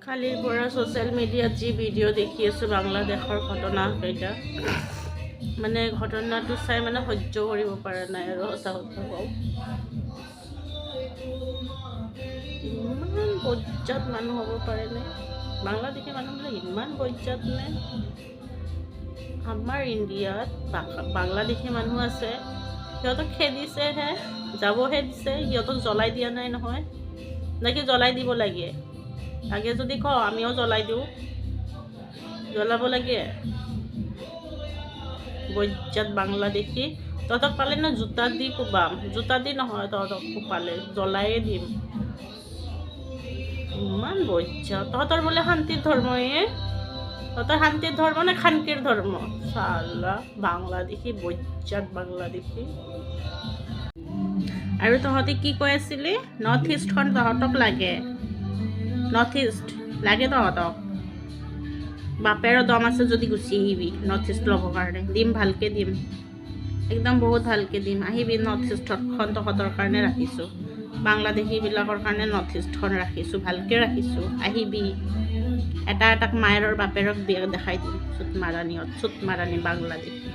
কালিৰ পৰা ছ'চিয়েল মিডিয়াত যি ভিডিঅ' দেখি আছোঁ বাংলাদেশৰ ঘটনাকেইটা, মানে ঘটনাটো চাই মানে সহ্য কৰিব পৰা নাই আৰু সঁচা কথা কওঁ। ইমান বজ্জাত মানুহ হ'ব পাৰেনে? বাংলাদেশী মানুহবিলাক ইমান বজ্জাত নে? আমাৰ ইণ্ডিয়াত বাংলাদেশী মানুহ আছে, সিহঁতক খেদিছেহে, যাবহে দিছে, সিহঁতক জ্বলাই দিয়া নাই নহয়। নাকি জ্বলাই দিব লাগে? আগে যদি কওঁ আমিও জ্বলাই দিওঁ, জ্বলাব লাগে। বজ্জাত বাংলাদেশী, তহঁতক পালে না জোতা দি কোবাম, জোতা দি নহয়, তহঁতক পালে জ্বলায়ে দিম। ইমান বজ্জাত। তহঁতৰ বোলে শান্তিৰ ধৰ্ময়ে, তহঁতৰ শান্তিৰ ধৰ্ম নে খানকিৰ ধৰ্ম? চালা বাংলাদেশী, বজ্জাত বাংলাদেশী। আৰু তহঁতে কি কৈ আছিলি? নৰ্থ ইষ্টখন তহঁতক লাগে, নৰ্থ ইষ্ট লাগে তহঁতক। বাপেৰৰ দম আছে যদি গুচি আহিবি নৰ্থ ইষ্ট ল'বৰ কাৰণে, দিম ভালকৈ দিম, একদম বহুত ভালকৈ দিম। আহিবি, নৰ্থ ইষ্টখন তহঁতৰ কাৰণে ৰাখিছোঁ, বাংলাদেশীবিলাকৰ কাৰণে নৰ্থ ইষ্টখন ৰাখিছোঁ, ভালকৈ ৰাখিছোঁ। আহিবি, এটাক মায়েৰৰ বাপেৰক দেখাই দিম, চুট মাৰাণী বাংলাদেশী।